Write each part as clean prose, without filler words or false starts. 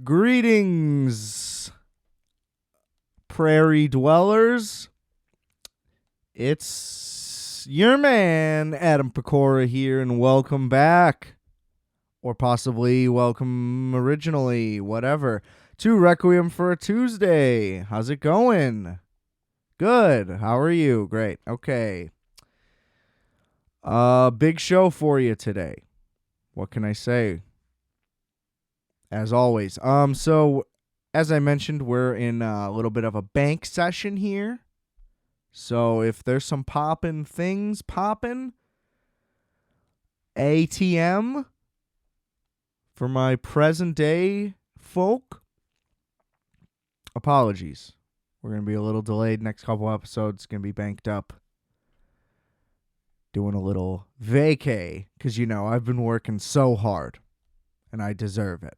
Greetings, prairie dwellers. It's your man, Adam Pecora here, and welcome back. Or possibly welcome originally, whatever, to Requiem for a Tuesday. How's it going? Good. How are you? Great. Okay. Big show for you today. What can I say? As always. So as I mentioned, we're in a little bit of a bank session here. So if there's some things popping, ATM for my present day folk, apologies. We're going to be a little delayed. Next couple episodes going to be banked up. Doing a little vacay because, I've been working so hard and I deserve it.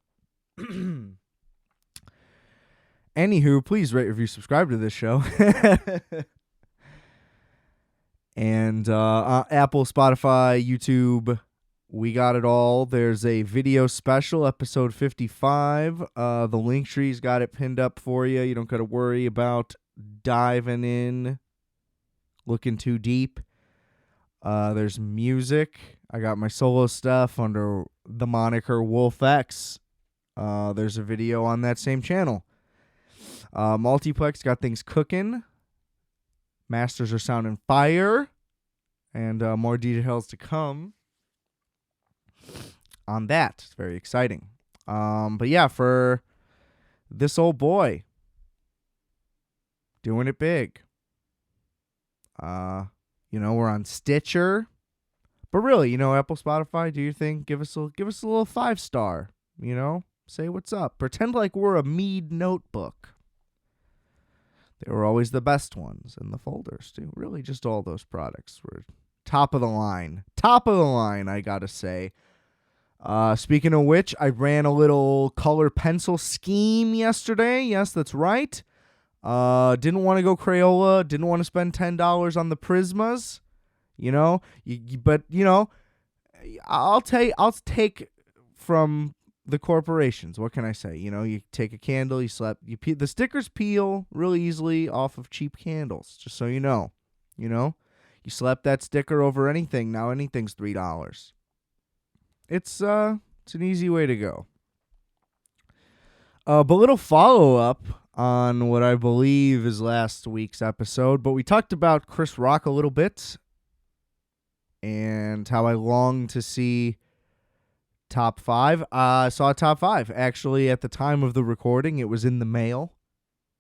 Anywho, please rate, review, subscribe to this show. And Apple, Spotify, YouTube, we got it all. There's a video special, episode 55. The link tree's got it pinned up for you. You don't got to worry about diving in, looking too deep. There's music. I got my solo stuff under the moniker Wolf X. There's a video on that same channel. Multiplex got things cooking. Masters are sounding fire. And more details to come on that. It's very exciting. But yeah, for this old boy, doing it big. We're on Stitcher. But really, Apple, Spotify, do your thing. Give us a little 5-star. Say what's up. Pretend like we're a Mead notebook. They were always the best ones in the folders, too. Really, just all those products were top of the line. Top of the line, I gotta say. Speaking of which, I ran a little color pencil scheme yesterday. Yes, that's right. Didn't want to go Crayola. Didn't want to spend $10 on the Prismas. But I'll take from the corporations. What can I say? You take a candle, the stickers peel really easily off of cheap candles, just so you know. You slap that sticker over anything, now anything's $3. It's an easy way to go. But little follow-up on what I believe is last week's episode, but we talked about Chris Rock a little bit and how I long to see Top 5. I saw Top 5. Actually, at the time of the recording, it was in the mail.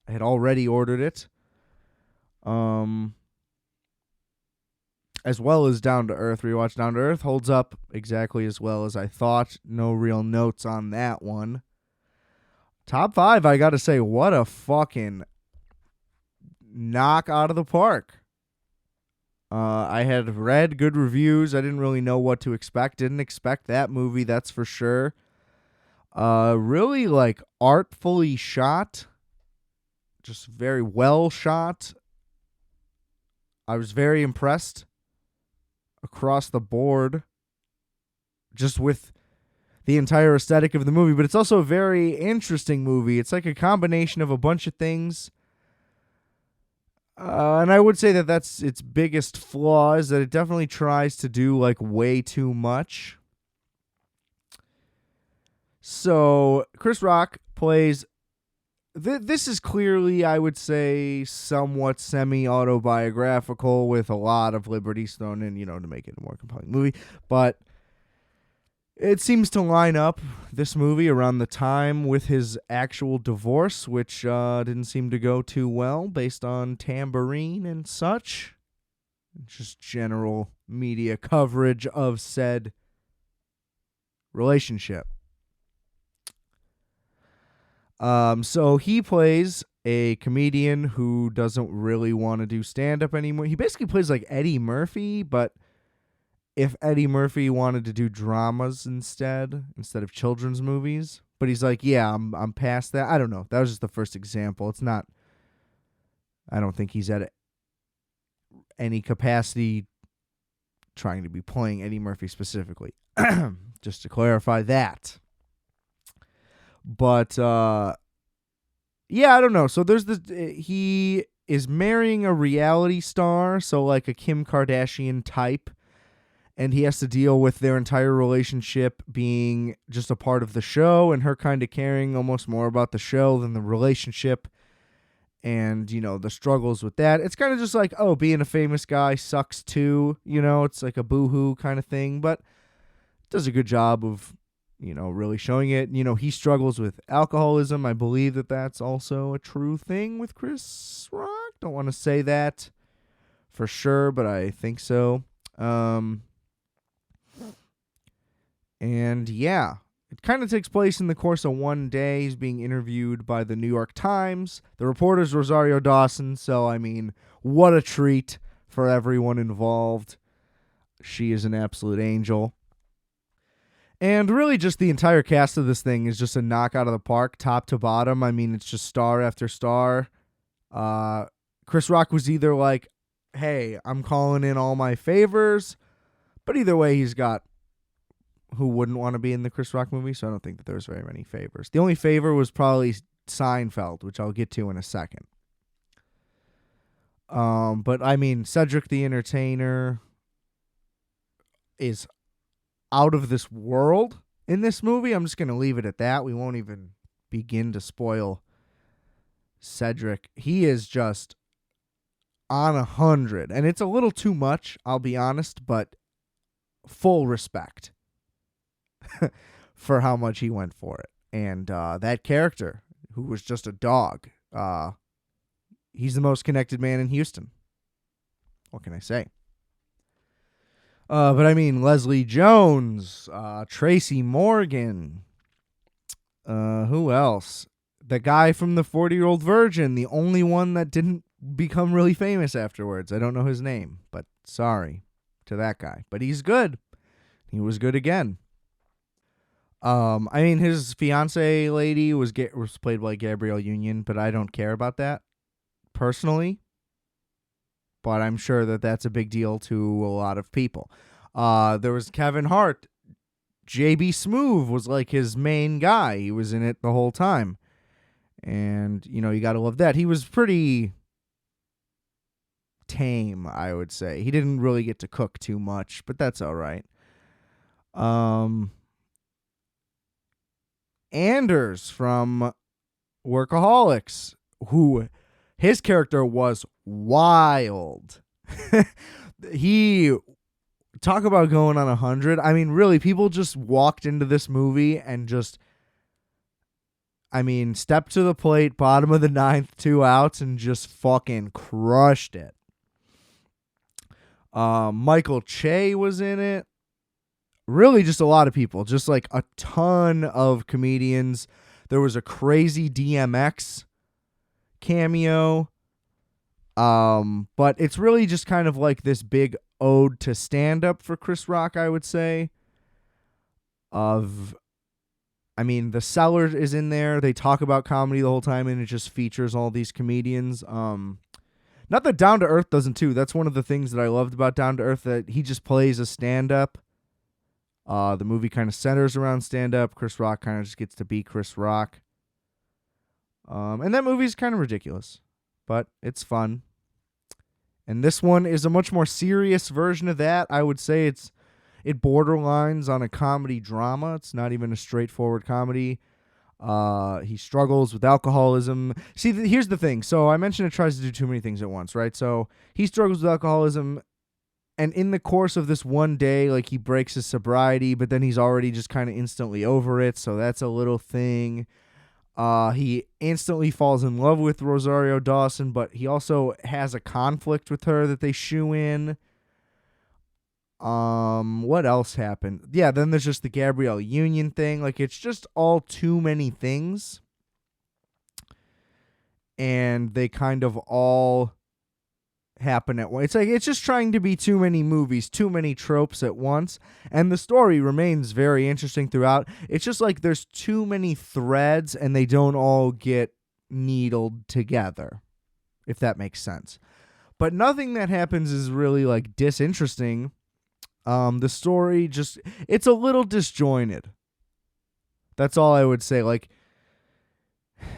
I had already ordered it. As well as Down to Earth. Rewatch Down to Earth holds up exactly as well as I thought. No real notes on that one. Top 5, I gotta say, what a fucking knock out of the park. I had read good reviews. I didn't really know what to expect. Didn't expect that movie, that's for sure. Really, artfully shot. Just very well shot. I was very impressed across the board just with the entire aesthetic of the movie. But it's also a very interesting movie. It's like a combination of a bunch of things. And I would say that that's its biggest flaw, is that it definitely tries to do way too much. So Chris Rock plays. This is clearly, I would say, somewhat semi-autobiographical with a lot of liberties thrown in, to make it a more compelling movie. But it seems to line up, this movie, around the time with his actual divorce, which didn't seem to go too well based on Tambourine and such. Just general media coverage of said relationship. So he plays a comedian who doesn't really want to do stand-up anymore. He basically plays like Eddie Murphy, but if Eddie Murphy wanted to do dramas instead of children's movies. But he's like, yeah, I'm past that. I don't know. That was just the first example. It's not, I don't think he's at any capacity trying to be playing Eddie Murphy specifically. Just to clarify that. But, yeah, I don't know. So there's this, he is marrying a reality star, so like a Kim Kardashian type, and he has to deal with their entire relationship being just a part of the show and her kind of caring almost more about the show than the relationship, and, you know, the struggles with that. It's kind of just like, oh, being a famous guy sucks too, you know, it's like a boo-hoo kind of thing, but it does a good job of, you know, really showing it. You know, he struggles with alcoholism. I believe that that's also a true thing with Chris Rock. Don't want to say that for sure, but I think so. And yeah, it kind of takes place in the course of one day. He's being interviewed by the New York Times. The reporter's Rosario Dawson, so I mean, what a treat for everyone involved. She is an absolute angel. And really just the entire cast of this thing is just a knock out of the park, top to bottom. I mean, it's just star after star. Chris Rock was either like, hey, I'm calling in all my favors, but either way, he's got who wouldn't want to be in the Chris Rock movie, so I don't think that there's very many favors. The only favor was probably Seinfeld, which I'll get to in a second. But I mean, Cedric the Entertainer is out of this world in this movie. I'm just going to leave it at that. We won't even begin to spoil Cedric. He is just on 100, and it's a little too much, I'll be honest, but full respect for how much he went for it. And that character, who was just a dog, he's the most connected man in Houston. What can I say? But I mean, Leslie Jones, Tracy Morgan, who else? The guy from the 40-Year-Old Virgin, the only one that didn't become really famous afterwards. I don't know his name, but sorry to that guy. But he's good. He was good again. I mean, his fiance lady was played by Gabrielle Union, but I don't care about that personally. But I'm sure that that's a big deal to a lot of people. There was Kevin Hart. J.B. Smoove was like his main guy. He was in it the whole time. And, you know, you got to love that. He was pretty tame, I would say. He didn't really get to cook too much, but that's all right. Anders from Workaholics, who his character was wild. He talk about going on 100. I mean, really, people just walked into this movie and just, I mean, stepped to the plate, bottom of the ninth, 2 outs, and just fucking crushed it. Michael Che was in it. Really just a lot of people, just like a ton of comedians. There was a crazy DMX cameo. But it's really just kind of like this big ode to stand-up for Chris Rock, I would say. I mean, The Cellar is in there. They talk about comedy the whole time, and it just features all these comedians. Not that Down to Earth doesn't too. That's one of the things that I loved about Down to Earth, that he just plays a stand-up. The movie kind of centers around stand-up. Chris Rock kind of just gets to be Chris Rock. And that movie's kind of ridiculous, but it's fun. And this one is a much more serious version of that. I would say it borderlines on a comedy drama. It's not even a straightforward comedy. He struggles with alcoholism. See, here's the thing. So I mentioned it tries to do too many things at once, right? So he struggles with alcoholism, and in the course of this one day, like, he breaks his sobriety, but then he's already just kind of instantly over it, so that's a little thing. He instantly falls in love with Rosario Dawson, but he also has a conflict with her that they shoe in. What else happened? Yeah, then there's just the Gabrielle Union thing. Like, it's just all too many things. And they kind of all happen at once. It's like, it's just trying to be too many movies, too many tropes at once. And the story remains very interesting throughout. It's just like there's too many threads and they don't all get needled together, if that makes sense. But nothing that happens is really like disinteresting. The story just, it's a little disjointed. That's all I would say. Like,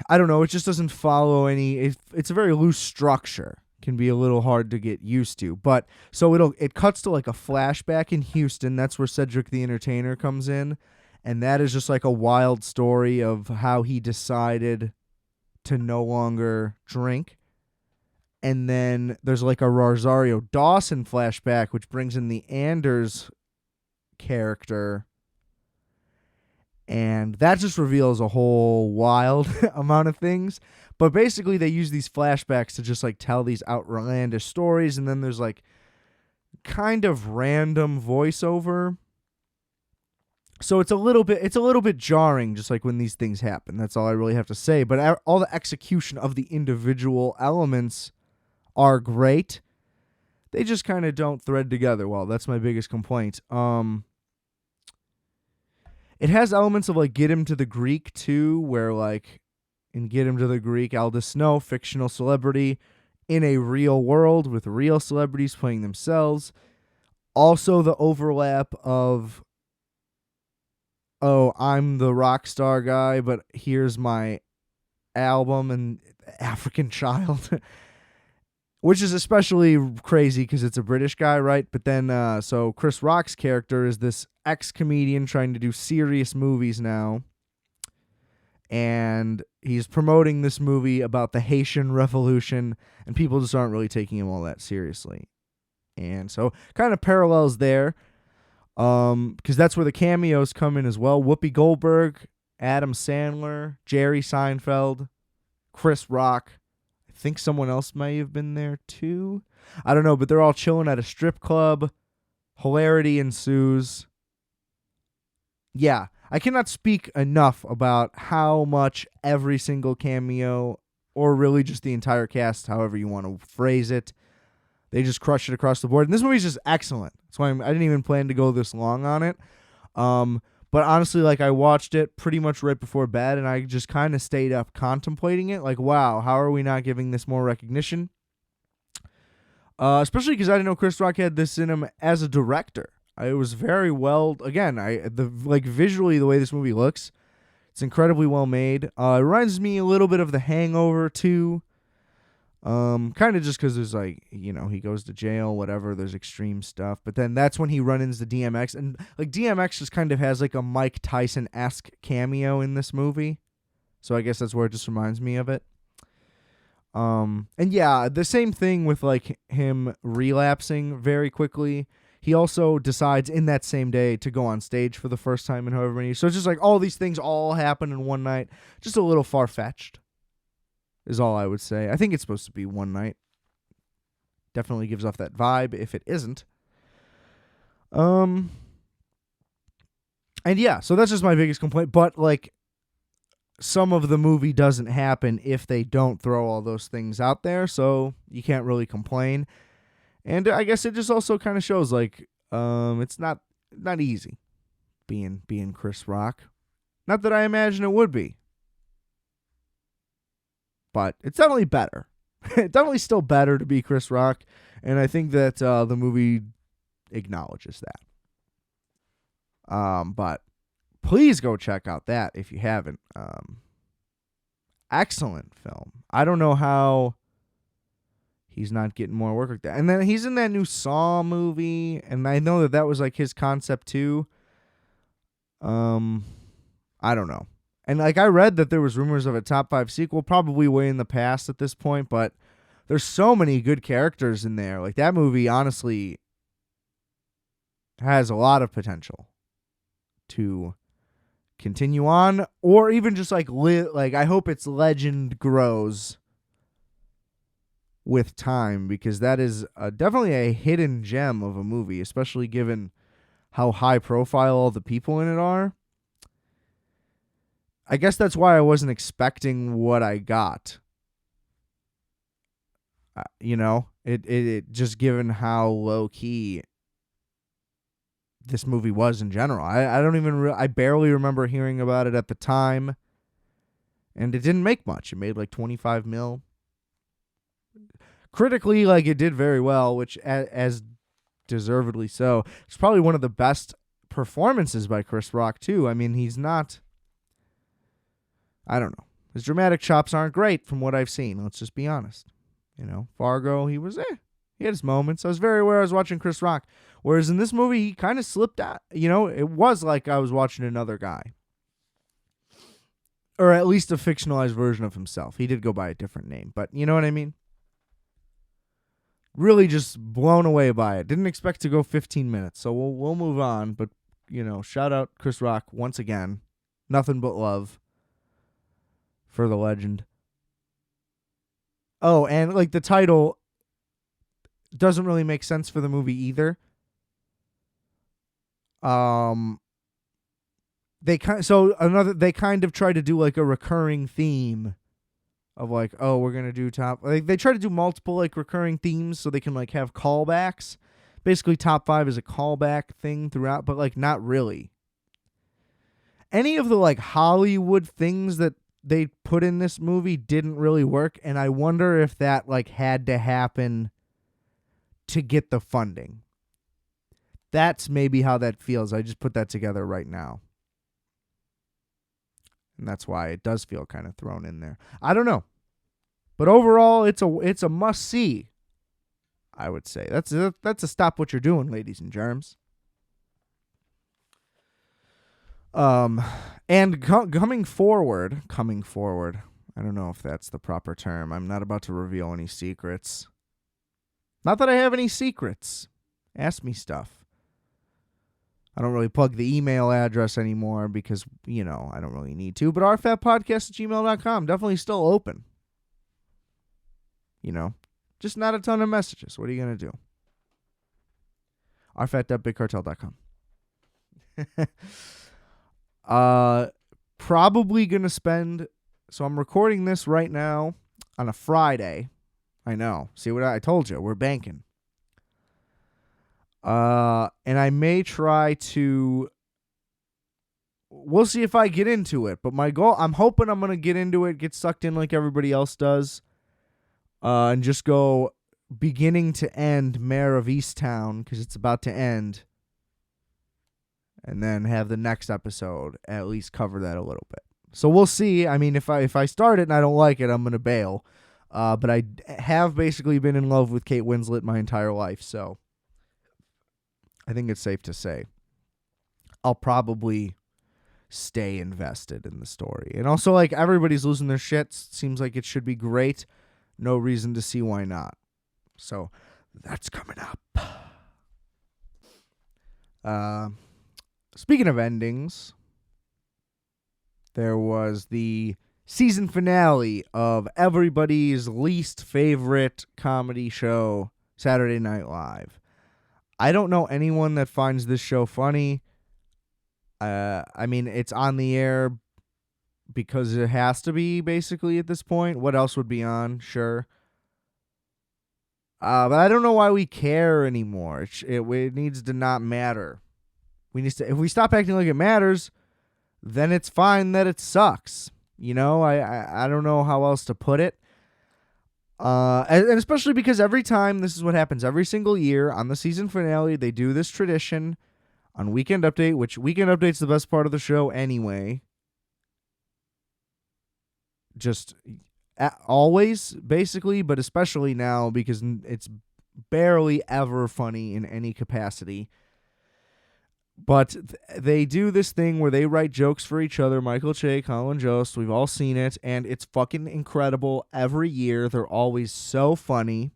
I don't know, it just doesn't follow it's a very loose structure. Can be a little hard to get used to. But so it cuts to like a flashback in Houston. That's where Cedric the Entertainer comes in. And that is just like a wild story of how he decided to no longer drink. And then there's like a Rosario Dawson flashback, which brings in the Anders character. And that just reveals a whole wild amount of things. But basically, they use these flashbacks to just like tell these outlandish stories. And then there's like kind of random voiceover. So it's a little bit jarring, just like when these things happen. That's all I really have to say. But all the execution of the individual elements are great. They just kind of don't thread together well. That's my biggest complaint. It has elements of like Get Him to the Greek too, where like in Get Him to the Greek, Aldous Snow, fictional celebrity in a real world with real celebrities playing themselves. Also the overlap of, oh, I'm the rock star guy, but here's my album and African Child. Which is especially crazy because it's a British guy, right? But then, so Chris Rock's character is this ex-comedian trying to do serious movies now. And he's promoting this movie about the Haitian Revolution, and people just aren't really taking him all that seriously. And so kind of parallels there, because that's where the cameos come in as well. Whoopi Goldberg, Adam Sandler, Jerry Seinfeld, Chris Rock. I think someone else may have been there too. I don't know, but they're all chilling at a strip club. Hilarity ensues. Yeah, I cannot speak enough about how much every single cameo, or really just the entire cast, however you want to phrase it, they just crush it across the board. And this movie's just excellent. That's why I didn't even plan to go this long on it. But honestly, like, I watched it pretty much right before bed, and I just kind of stayed up contemplating it. Like, wow, how are we not giving this more recognition? Especially because I didn't know Chris Rock had this in him as a director. It was very well, again, visually, the way this movie looks, it's incredibly well made. It reminds me a little bit of The Hangover, too. Kind of just because there's like, you know, he goes to jail, whatever, there's extreme stuff. But then that's when he runs into DMX. And like DMX just kind of has like a Mike Tyson-esque cameo in this movie. So I guess that's where it just reminds me of it. And yeah, the same thing with like him relapsing very quickly. He also decides in that same day to go on stage for the first time in however many years. So it's just like all these things all happen in one night. Just a little far-fetched is all I would say. I think it's supposed to be one night. Definitely gives off that vibe if it isn't. And yeah, so that's just my biggest complaint. But like, some of the movie doesn't happen if they don't throw all those things out there, so you can't really complain. And I guess it just also kind of shows like it's not easy being Chris Rock. Not that I imagine it would be. But it's definitely better. It's definitely still better to be Chris Rock, and I think that the movie acknowledges that. But please go check out that if you haven't. Excellent film. I don't know how he's not getting more work like that. And then he's in that new Saw movie, and I know that was like his concept too. I don't know. And like I read that there was rumors of a top 5 sequel, probably way in the past at this point, but there's so many good characters in there. Like that movie honestly has a lot of potential to continue on, or even just like I hope its legend grows with time, because that is definitely a hidden gem of a movie, especially given how high profile all the people in it are. I guess that's why I wasn't expecting what I got. It just given how low key this movie was in general. I don't even I barely remember hearing about it at the time, and it didn't make much. It made like 25 mil. Critically, like it did very well, which as deservedly so. It's probably one of the best performances by Chris Rock, too. I mean, he's not... I don't know. His dramatic chops aren't great from what I've seen. Let's just be honest. You know, Fargo, he was he had his moments. I was very aware I was watching Chris Rock. Whereas in this movie, he kind of slipped out. You know, it was like I was watching another guy. Or at least a fictionalized version of himself. He did go by a different name, but you know what I mean? Really just blown away by it. Didn't expect to go 15 minutes, so we'll move on. But, you know, shout out Chris Rock once again. Nothing but love for the legend. Oh, and like the title doesn't really make sense for the movie either. They kind of try to do like a recurring theme of like, oh, we're gonna do top. Like they try to do multiple like recurring themes so they can like have callbacks. Basically, top 5 is a callback thing throughout, but like not really. Any of the like Hollywood things that they put in this movie didn't really work, and I wonder if that like had to happen to get the funding. That's maybe how that feels. I just put that together right now. And that's why it does feel kind of thrown in there. I don't know. But overall, it's a must-see, I would say. That's a stop what you're doing, ladies and germs. And coming forward, I don't know if that's the proper term. I'm not about to reveal any secrets. Not that I have any secrets. Ask me stuff. I don't really plug the email address anymore because, you know, I don't really need to. But rfatpodcast@gmail.com, definitely still open. You know, just not a ton of messages. What are you going to do? rfat.bigcartel.com. Probably going to spend... So I'm recording this right now on a Friday. I know. See what I told you? We're banking. And I may try to... We'll see if I get into it. But my goal... I'm hoping I'm going to get into it, get sucked in like everybody else does. And just go beginning to end Mayor of Easttown, because it's about to end. And then have the next episode at least cover that a little bit. So we'll see. I mean, if I start it and I don't like it, I'm going to bail. But I have basically been in love with Kate Winslet my entire life, so I think it's safe to say I'll probably stay invested in the story. And also, like, everybody's losing their shit. Seems like it should be great. No reason to see why not. So that's coming up. Speaking of endings, there was the season finale of everybody's least favorite comedy show, Saturday Night Live. I don't know anyone that finds this show funny. I mean, it's on the air because it has to be, basically, at this point. What else would be on? Sure. But I don't know why we care anymore. It needs to not matter. If we stop acting like it matters, then it's fine that it sucks. You know, I don't know how else to put it. And especially because every time, this is what happens every single year on the season finale, they do this tradition on Weekend Update, which Weekend Update's the best part of the show anyway. Just always, basically, but especially now because it's barely ever funny in any capacity. But they do this thing where they write jokes for each other. Michael Che, Colin Jost, we've all seen it, and it's fucking incredible every year. They're always so funny.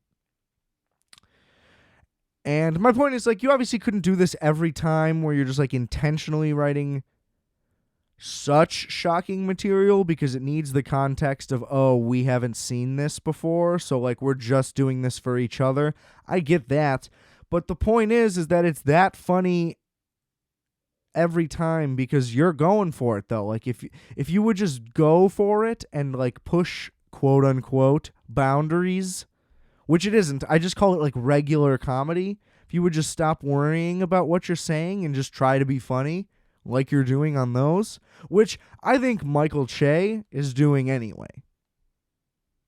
And my point is, like, you obviously couldn't do this every time where you're just, like, intentionally writing such shocking material because it needs the context of, oh, we haven't seen this before, so, like, we're just doing this for each other. I get that. But the point is that it's that funny every time because you're going for it, though. Like, if you would just go for it and, like, push, quote-unquote, boundaries, which it isn't. I just call it, like, regular comedy. If you would just stop worrying about what you're saying and just try to be funny, like you're doing on those, which I think Michael Che is doing anyway.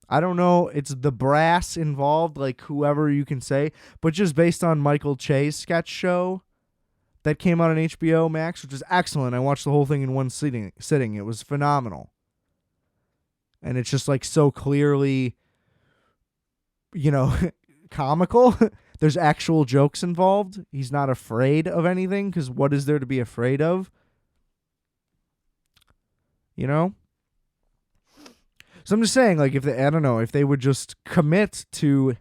I don't know. It's the brass involved, like whoever you can say, but just based on Michael Che's sketch show that came out on HBO Max, which is excellent. I watched the whole thing in one sitting. It was phenomenal. And it's just like so clearly, comical. There's actual jokes involved. He's not afraid of anything because what is there to be afraid of? So I'm just saying, like, if they would just commit to,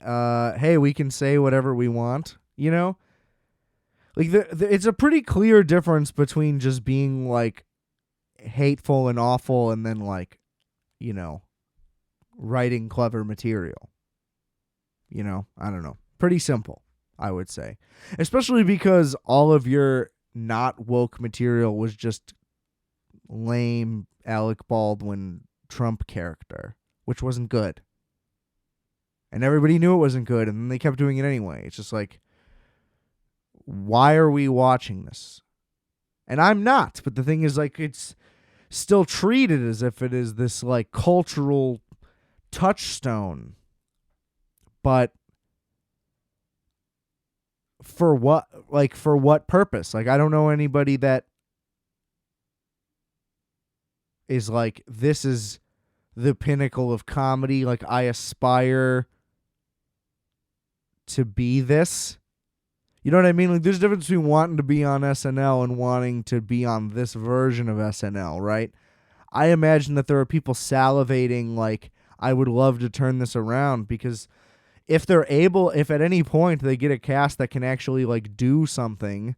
hey, we can say whatever we want, like it's a pretty clear difference between just being like hateful and awful and then like, writing clever material. I don't know. Pretty simple, I would say, especially because all of your not woke material was just lame Alec Baldwin Trump character, which wasn't good. And everybody knew it wasn't good, and then they kept doing it anyway. It's just like, why are we watching this? And I'm not, but the thing is, like, it's still treated as if it is this, like, cultural touchstone. But for what? Like, for what purpose? Like, I don't know anybody that is like, this is the pinnacle of comedy. Like, I aspire to be this. You know what I mean? Like, there's a difference between wanting to be on SNL and wanting to be on this version of SNL, right? I imagine that there are people salivating like, I would love to turn this around, because if at any point they get a cast that can actually like do something,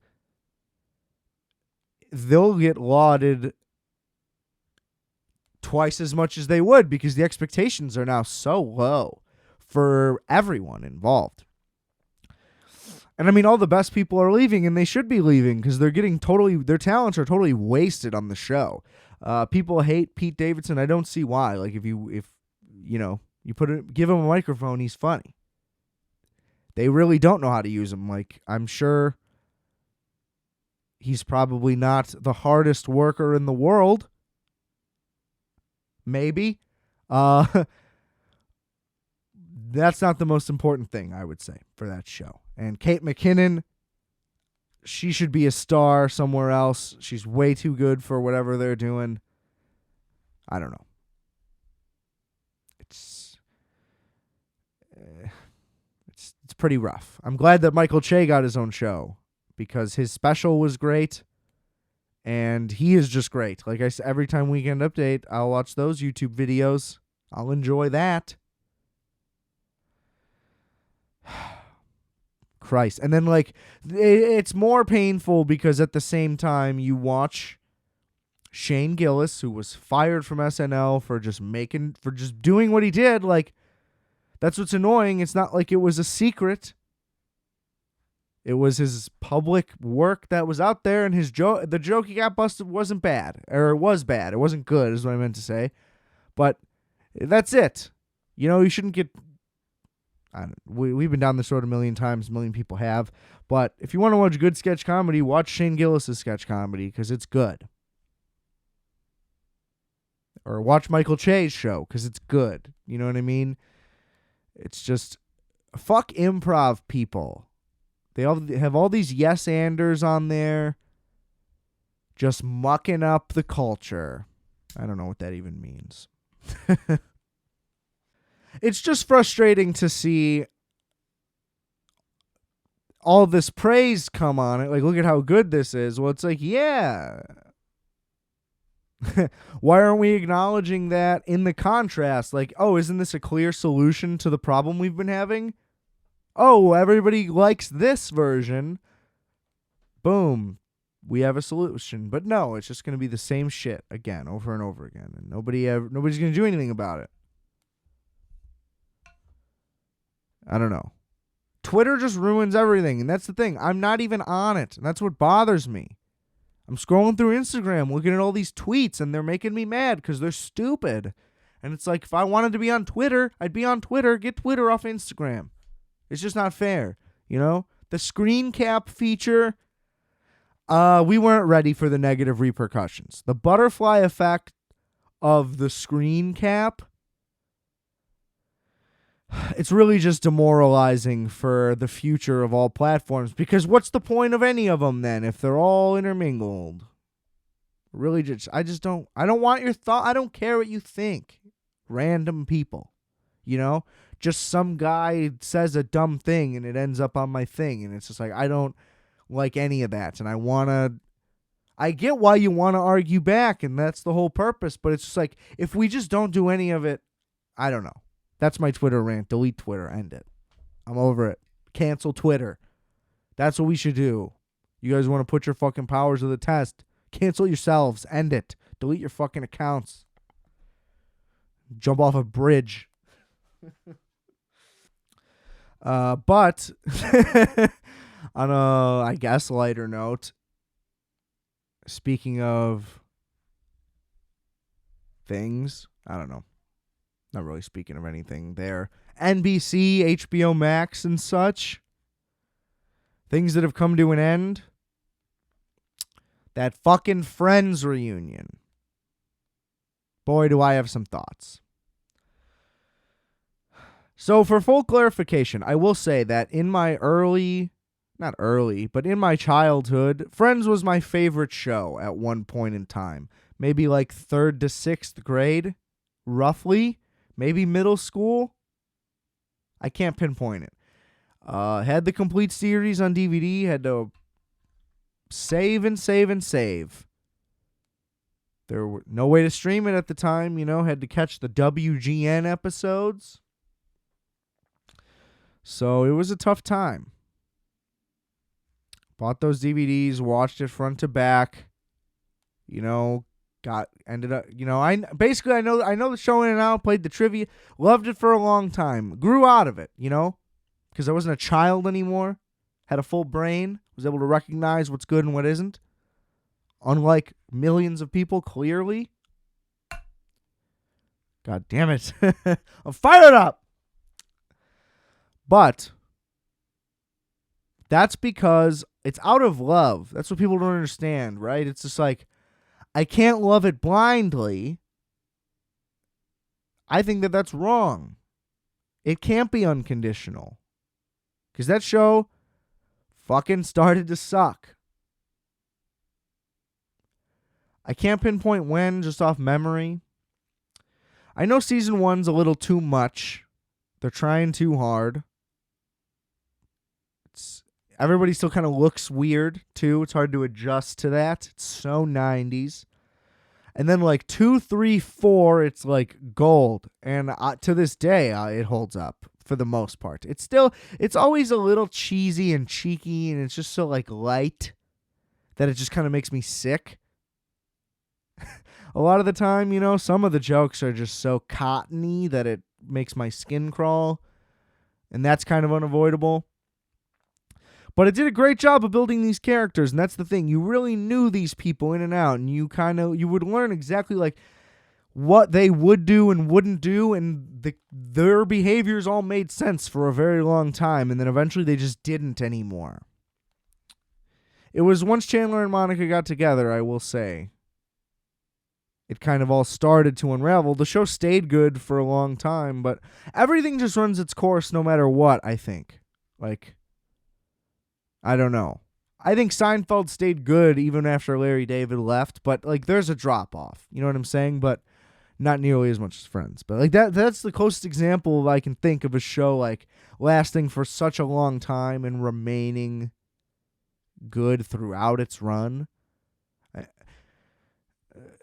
they'll get lauded twice as much as they would, because the expectations are now so low for everyone involved. And I mean, all the best people are leaving, and they should be leaving because their talents are totally wasted on the show. People hate Pete Davidson. I don't see why. Like, if you give him a microphone, he's funny. They really don't know how to use him. Like, I'm sure he's probably not the hardest worker in the world. Maybe. That's not the most important thing, I would say, for that show. And Kate McKinnon, she should be a star somewhere else. She's way too good for whatever they're doing. I don't know. It's pretty rough. I'm glad that Michael Che got his own show, because his special was great. And he is just great. Like I said, every time Weekend Update, I'll watch those YouTube videos. I'll enjoy that. Christ. And then, like, it's more painful because at the same time you watch Shane Gillis, who was fired from SNL for just doing what he did. Like, that's what's annoying. It's not like it was a secret. It was his public work that was out there, and the joke he got busted wasn't bad. Or it was bad. It wasn't good, is what I meant to say. But that's it. You shouldn't get... we've been down this road a million times. A million people have. But if you want to watch good sketch comedy, watch Shane Gillis' sketch comedy, because it's good. Or watch Michael Che's show, because it's good. You know what I mean? It's just... fuck improv people. They all have all these yes-anders on there just mucking up the culture. I don't know what that even means. It's just frustrating to see all this praise come on it. Like, look at how good this is. Well, it's like, yeah. Why aren't we acknowledging that in the contrast? Like, oh, isn't this a clear solution to the problem we've been having? Oh, everybody likes this version. Boom. We have a solution. But no, it's just going to be the same shit again, over and over again. And nobody's going to do anything about it. I don't know. Twitter just ruins everything. And that's the thing. I'm not even on it. And that's what bothers me. I'm scrolling through Instagram, looking at all these tweets, and they're making me mad because they're stupid. And it's like, if I wanted to be on Twitter, I'd be on Twitter. Get Twitter off Instagram. It's just not fair, The screen cap feature, we weren't ready for the negative repercussions. The butterfly effect of the screen cap, it's really just demoralizing for the future of all platforms, because what's the point of any of them then if they're all intermingled? Really, I don't want your thought. I don't care what you think. Random people, you know, just some guy says a dumb thing and it ends up on my thing, and it's just like, I don't like any of that, and I get why you want to argue back, and that's the whole purpose, but it's just like, if we just don't do any of it, I don't know. That's my Twitter rant. Delete Twitter. End it. I'm over it. Cancel Twitter. That's what we should do. You guys want to put your fucking powers to the test? Cancel yourselves. End it. Delete your fucking accounts. Jump off a bridge. But on a, I guess, lighter note, speaking of things, I don't know. Not really speaking of anything there. NBC, HBO Max, and such. Things that have come to an end. That fucking Friends reunion. Boy, do I have some thoughts. So for full clarification, I will say that in my not early, but in my childhood, Friends was my favorite show at one point in time. Maybe like 3rd to 6th grade, roughly. Maybe middle school. I can't pinpoint it. Had the complete series on DVD. Had to save and save and save. There were no way to stream it at the time, you know. Had to catch the WGN episodes. So it was a tough time. Bought those DVDs, watched it front to back. You know, ended up, you know, I know the show in and out, played the trivia, loved it for a long time. Grew out of it, you know, because I wasn't a child anymore. Had a full brain, was able to recognize what's good and what isn't. Unlike millions of people, clearly. God damn it. I'm fired up. But that's because it's out of love. That's what people don't understand, right? It's just like, I can't love it blindly. I think that that's wrong. It can't be unconditional. Because that show fucking started to suck. I can't pinpoint when, just off memory. I know season 1's a little too much. They're trying too hard. Everybody still kind of looks weird, too. It's hard to adjust to that. It's so 90s. And then like 2, 3, 4, it's like gold. And to this day, it holds up for the most part. It's always a little cheesy and cheeky, and it's just so like light that it just kind of makes me sick. A lot of the time, you know, some of the jokes are just so cottony that it makes my skin crawl. And that's kind of unavoidable. But it did a great job of building these characters, and that's the thing. You really knew these people in and out, and you would learn exactly like what they would do and wouldn't do, and their behaviors all made sense for a very long time, and then eventually they just didn't anymore. It was once Chandler and Monica got together, I will say, it kind of all started to unravel. The show stayed good for a long time, but everything just runs its course no matter what, I think. Like, I don't know. I think Seinfeld stayed good even after Larry David left, but like there's a drop off. You know what I'm saying? But not nearly as much as Friends. But like that's the closest example I can think of a show like lasting for such a long time and remaining good throughout its run.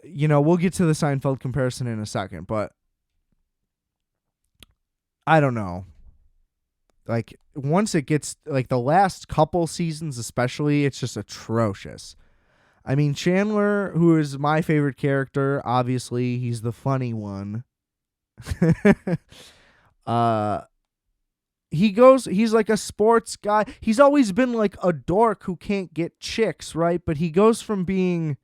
You know, we'll get to the Seinfeld comparison in a second, but I don't know. Like, once it gets, like, the last couple seasons especially, it's just atrocious. I mean, Chandler, who is my favorite character, obviously, he's the funny one. He's like a sports guy. He's always been, like, a dork who can't get chicks, right? But he goes from being,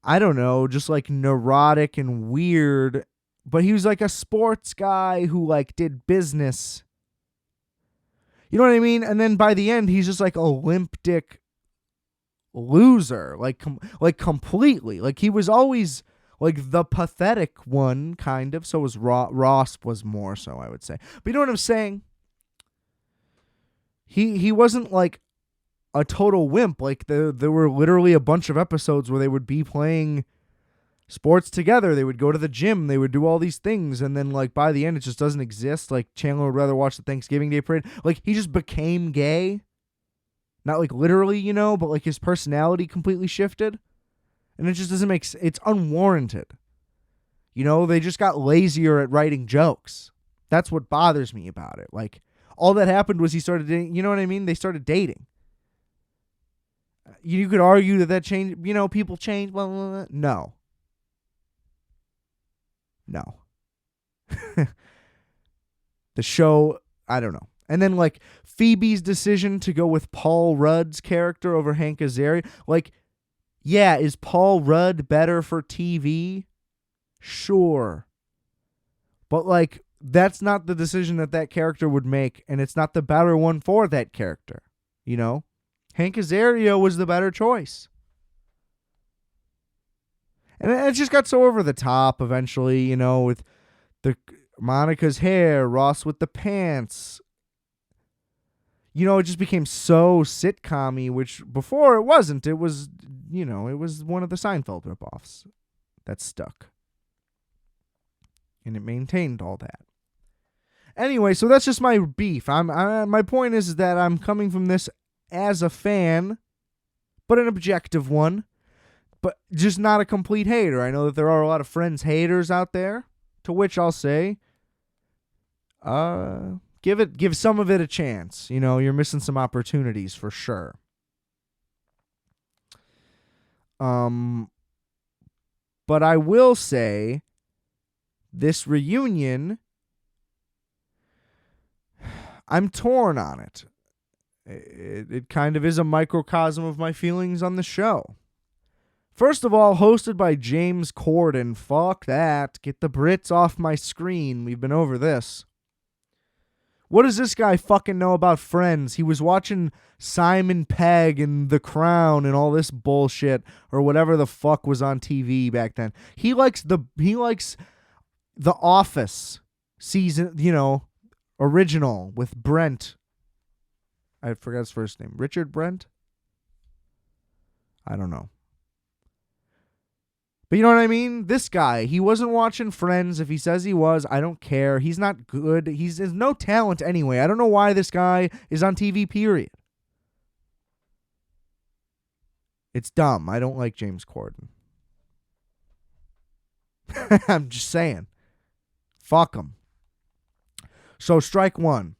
I don't know, just, like, neurotic and weird. But he was, like, a sports guy who, like, did business. You know what I mean? And then by the end, he's just like a limp dick loser, like completely. Like he was always Like the pathetic one, kind of. So was Ross was more so, I would say. But you know what I'm saying? He wasn't like a total wimp. Like there were literally a bunch of episodes where they would be playing sports together. They would go to the gym. They would do all these things. And then like by the end, it just doesn't exist. Like Chandler would rather watch the Thanksgiving Day parade. Like he just became gay. Not like literally, you know, but like his personality completely shifted. And it just doesn't make sense. It's unwarranted. You know, they just got lazier at writing jokes. That's what bothers me about it. Like, all that happened was he started dating. You know what I mean? They started dating. You could argue that changed. You know, people change. Well, no. No. The show, I don't know. And then, like, Phoebe's decision to go with Paul Rudd's character over Hank Azaria. Like, yeah, is Paul Rudd better for TV? Sure. But, like, that's not the decision that character would make, and it's not the better one for that character, you know? Hank Azaria was the better choice. And it just got so over the top eventually, you know, with the Monica's hair, Ross with the pants. You know, it just became so sitcom-y, which before it wasn't. It was, you know, it was one of the Seinfeld ripoffs that stuck. And it maintained all that. Anyway, so that's just my beef. My point is that I'm coming from this as a fan, but an objective one, but just not a complete hater. I know that there are a lot of Friends haters out there, to which I'll say, give some of it a chance. You know, you're missing some opportunities for sure. But I will say, this reunion, I'm torn on it. It kind of is a microcosm of my feelings on the show. First of all, hosted by James Corden. Fuck that. Get the Brits off my screen. We've been over this. What does this guy fucking know about Friends? He was watching Simon Pegg and The Crown and all this bullshit, or whatever the fuck was on TV back then. He likes The Office season, you know, original with Brent. I forgot his first name. Richard Brent? I don't know. But you know what I mean? This guy, he wasn't watching Friends. If he says he was, I don't care. He's not good. He's no talent anyway. I don't know why this guy is on TV, period. It's dumb. I don't like James Corden. I'm just saying. Fuck him. So, strike one.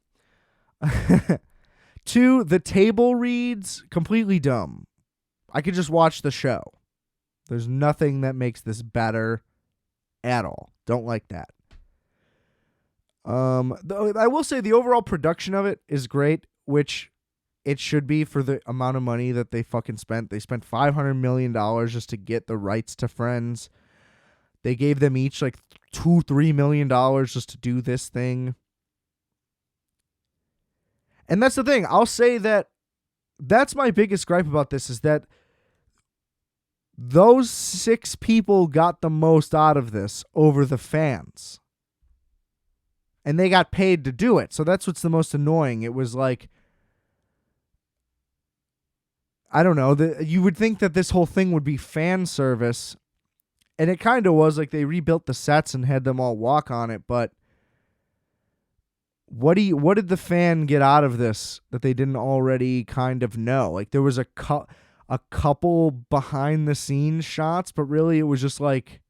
2, the table reads completely dumb. I could just watch the show. There's nothing that makes this better at all. Don't like that. I will say the overall production of it is great, which it should be for the amount of money that they fucking spent. They spent $500 million just to get the rights to Friends. They gave them each like $2-3 million just to do this thing. And that's the thing. I'll say that that's my biggest gripe about this is that those 6 people got the most out of this over the fans. And they got paid to do it. So that's what's the most annoying. It was like, I don't know. You would think that this whole thing would be fan service. And it kind of was. Like they rebuilt the sets and had them all walk on it. But what did the fan get out of this that they didn't already kind of know? Like there was a couple behind the scenes shots, but really it was just like,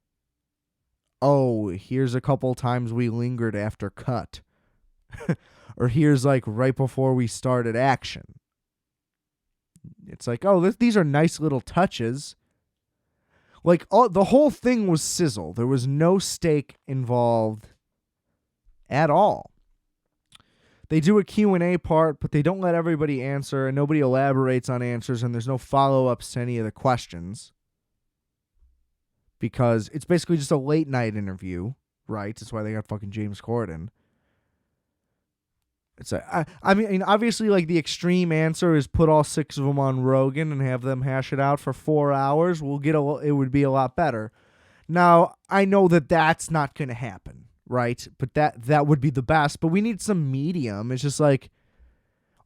oh, here's a couple times we lingered after cut. Or here's like right before we started action. It's like, oh, these are nice little touches. Like the whole thing was sizzle. There was no stake involved at all. They do a Q&A part, but they don't let everybody answer, and nobody elaborates on answers, and there's no follow-ups to any of the questions. Because it's basically just a late-night interview, right? That's why they got fucking James Corden. It's like, I mean, obviously, like, the extreme answer is put all 6 of them on Rogan and have them hash it out for 4 hours. It would be a lot better. Now, I know that that's not going to happen, right? But that would be the best. But we need some medium. It's just like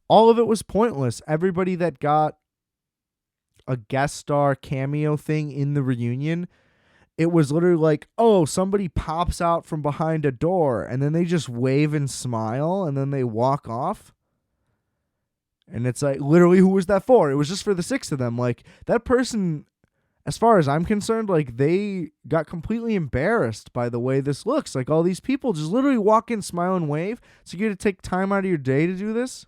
all of it was pointless. Everybody that got a guest star cameo thing in the reunion, it was literally like, oh, somebody pops out from behind a door and then they just wave and smile and then they walk off. And it's like, literally, who was that for? It was just for the 6 of them. Like, that person, as far as I'm concerned, like, they got completely embarrassed by the way this looks. Like, all these people just literally walk in, smile, and wave. So you get to take time out of your day to do this?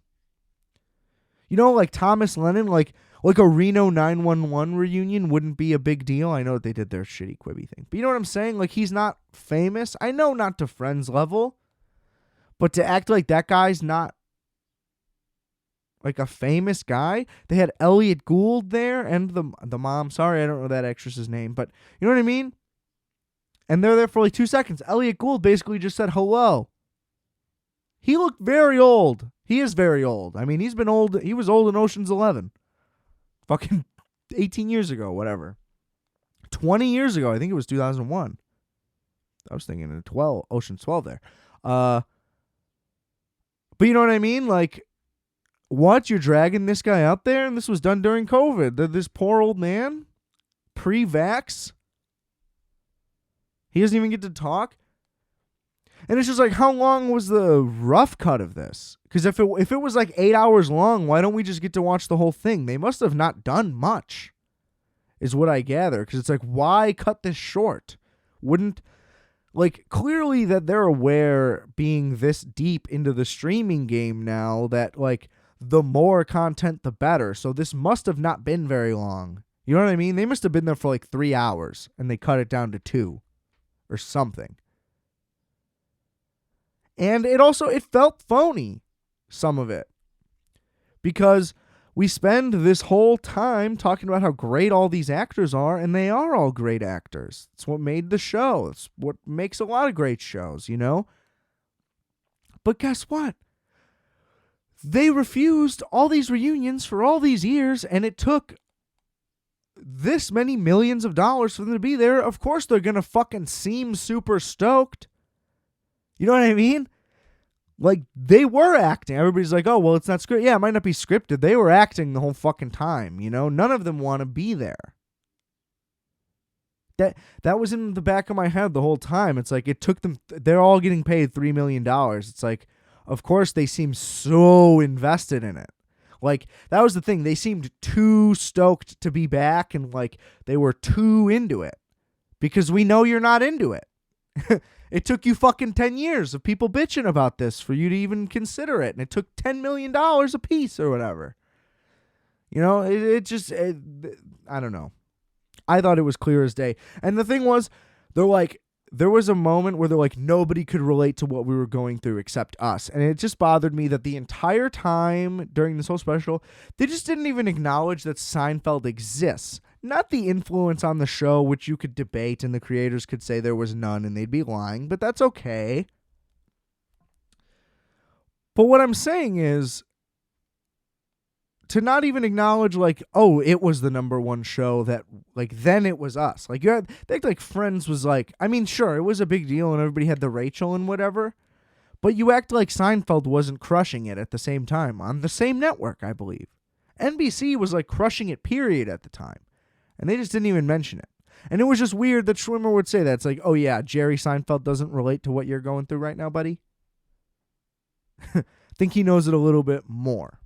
You know, like Thomas Lennon, like a Reno 911 reunion wouldn't be a big deal. I know that they did their shitty Quibi thing. But you know what I'm saying? Like, he's not famous. I know not to Friends level. But to act like that guy's not like a famous guy. They had Elliot Gould there and the mom. Sorry, I don't know that actress's name. But you know what I mean? And they're there for like 2 seconds. Elliot Gould basically just said hello. He looked very old. He is very old. I mean, he's been old. He was old in Ocean's 11. Fucking 18 years ago, whatever. 20 years ago. I think it was 2001. I was thinking of Ocean's 12 there. But you know what I mean? Like, what? You're dragging this guy out there? And this was done during COVID. This poor old man? Pre-vax? He doesn't even get to talk? And it's just like, how long was the rough cut of this? Because if it was like 8 hours long, why don't we just get to watch the whole thing? They must have not done much, is what I gather. Because it's like, why cut this short? Wouldn't, like, clearly that they're aware, being this deep into the streaming game now, that, like, the more content, the better. So this must have not been very long. You know what I mean? They must have been there for like 3 hours, and they cut it down to 2 or something. And it felt phony, some of it. Because we spend this whole time talking about how great all these actors are, and they are all great actors. It's what made the show. It's what makes a lot of great shows, you know? But guess what? They refused all these reunions for all these years, and it took this many millions of dollars for them to be there. Of course they're going to fucking seem super stoked. You know what I mean? Like, they were acting. Everybody's like, oh, well, it's not scripted. Yeah, it might not be scripted. They were acting the whole fucking time, you know? None of them want to be there. That was in the back of my head the whole time. It's like, it took them, they're all getting paid $3 million. It's like, of course they seem so invested in it. Like, that was the thing. They seemed too stoked to be back, and like, they were too into it. Because we know you're not into it. It took you fucking 10 years of people bitching about this for you to even consider it. And it took $10 million a piece or whatever. You know, I don't know. I thought it was clear as day. And the thing was, they're like, there was a moment where they're like, nobody could relate to what we were going through except us. And it just bothered me that the entire time during this whole special, they just didn't even acknowledge that Seinfeld exists. Not the influence on the show, which you could debate, and the creators could say there was none and they'd be lying, but that's okay. But what I'm saying is, to not even acknowledge, like, oh, it was the number one show that, like, then it was us. Like, they act like Friends was like, I mean, sure, it was a big deal and everybody had the Rachel and whatever, but you act like Seinfeld wasn't crushing it at the same time on the same network, I believe. NBC was, like, crushing it, period, at the time. And they just didn't even mention it. And it was just weird that Schwimmer would say that. It's like, oh yeah, Jerry Seinfeld doesn't relate to what you're going through right now, buddy. Think he knows it a little bit more.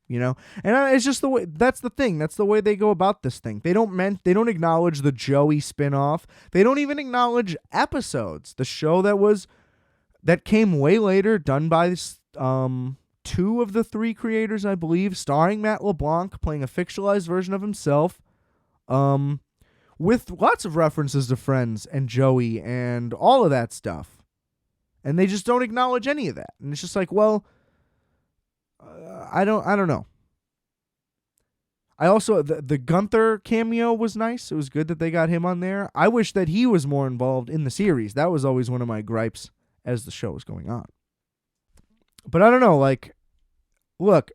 You know? And it's just the way, that's the thing. That's the way they go about this thing. They don't acknowledge the Joey spinoff. They don't even acknowledge episodes. The show that came way later, done by 2 of the 3 creators, I believe, starring Matt LeBlanc, playing a fictionalized version of himself. With lots of references to Friends and Joey and all of that stuff. And they just don't acknowledge any of that. And it's just like, well, I don't know. I also, the Gunther cameo was nice. It was good that they got him on there. I wish that he was more involved in the series. That was always one of my gripes as the show was going on. But I don't know, like, look,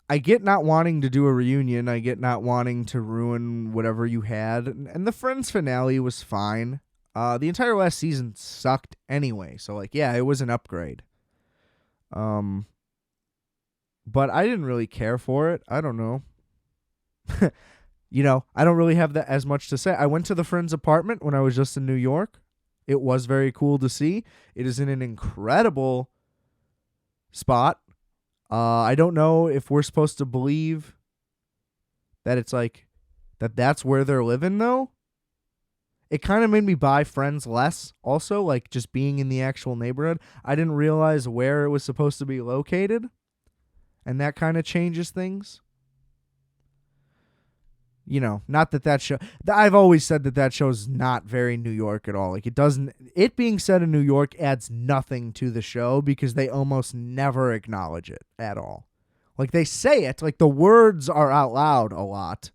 I get not wanting to do a reunion. I get not wanting to ruin whatever you had. And the Friends finale was fine. The entire last season sucked anyway. So, like, yeah, it was an upgrade. But I didn't really care for it. I don't know. I don't really have that as much to say. I went to the Friends apartment when I was just in New York. It was very cool to see. It is in an incredible spot. I don't know if we're supposed to believe that it's like that's where they're living though. It kind of made me buy Friends less also, like just being in the actual neighborhood. I didn't realize where it was supposed to be located, and that kind of changes things. Not that show. I've always said that show's not very New York at all. Like, it doesn't. It being set in New York adds nothing to the show because they almost never acknowledge it at all. Like, they say it, like the words are out loud a lot,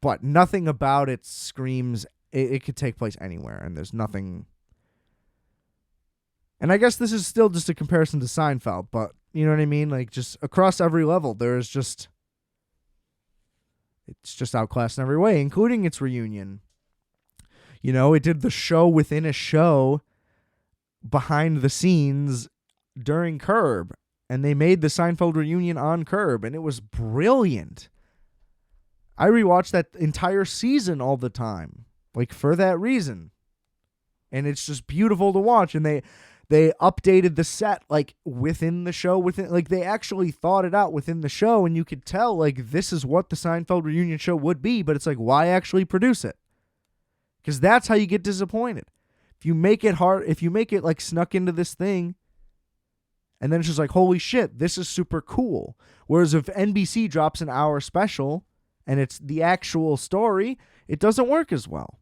but nothing about it screams it could take place anywhere, and there's nothing. And I guess this is still just a comparison to Seinfeld, but you know what I mean? Like, just across every level, there's just. It's just outclassed in every way, including its reunion. It did the show within a show behind the scenes during Curb. And they made the Seinfeld reunion on Curb. And it was brilliant. I rewatched that entire season all the time. Like, for that reason. And it's just beautiful to watch. And they updated the set, like, within the show. Like, they actually thought it out within the show, and you could tell, like, this is what the Seinfeld reunion show would be, but it's like, why actually produce it? Because that's how you get disappointed. If you make it hard, if you make it, like, snuck into this thing, and then it's just like, holy shit, this is super cool. Whereas if NBC drops an hour special, and it's the actual story, it doesn't work as well.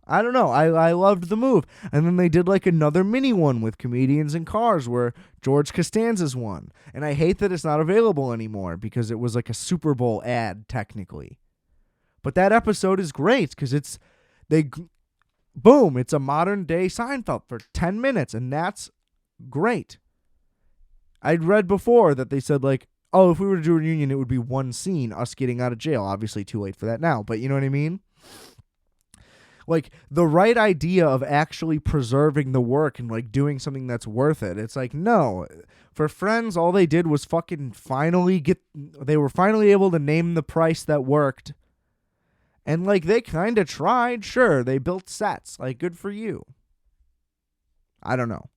I don't know. I loved the move. And then they did like another mini one with comedians in cars where George Costanza's one. And I hate that it's not available anymore because it was like a Super Bowl ad technically. But that episode is great because it's a modern day Seinfeld for 10 minutes. And that's great. I'd read before that they said like, oh, if we were to do a reunion, it would be one scene, us getting out of jail. Obviously too late for that now, but you know what I mean? Like, the right idea of actually preserving the work and, like, doing something that's worth it. It's like, no. For Friends, all they did was fucking they were finally able to name the price that worked. And, like, they kind of tried. Sure, they built sets. Like, good for you. I don't know.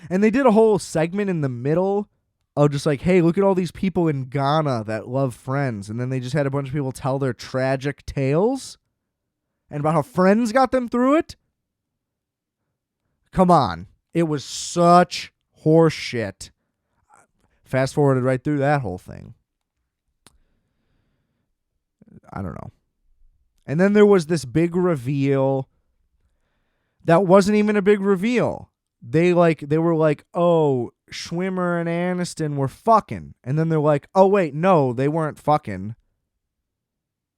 And they did a whole segment in the middle of just like, hey, look at all these people in Ghana that love Friends. And then they just had a bunch of people tell their tragic tales. And about how Friends got them through it? Come on. It was such horse shit. Fast forwarded right through that whole thing. I don't know. And then there was this big reveal that wasn't even a big reveal. They were like, oh, Schwimmer and Aniston were fucking. And then they're like, oh, wait, no, they weren't fucking.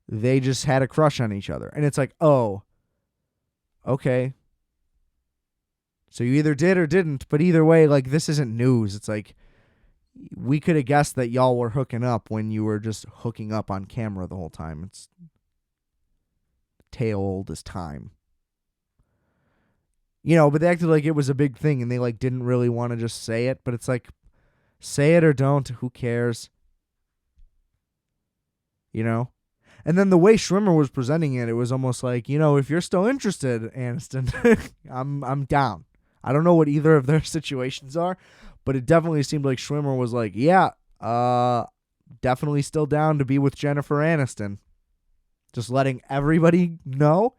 They just had a crush on each other. And it's like, oh, okay. So you either did or didn't, but either way, like, this isn't news. It's like, we could have guessed that y'all were hooking up when you were just hooking up on camera the whole time. It's tale old as time. But they acted like it was a big thing and they, like, didn't really want to just say it. But it's like, say it or don't. Who cares? And then the way Schwimmer was presenting it, it was almost like, if you're still interested, Aniston, I'm down. I don't know what either of their situations are, but it definitely seemed like Schwimmer was like, yeah, definitely still down to be with Jennifer Aniston. Just letting everybody know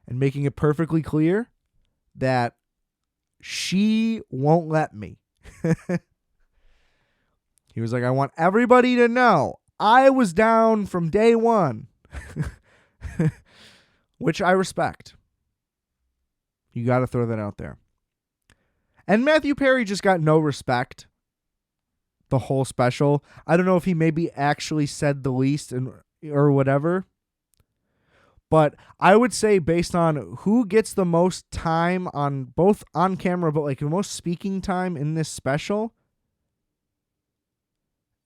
and making it perfectly clear that she won't let me. He was like, I want everybody to know I was down from day one, which I respect. You got to throw that out there. And Matthew Perry just got no respect the whole special. I don't know if he maybe actually said the least or whatever, But I would say based on who gets the most time on both on camera, but like the most speaking time in this special,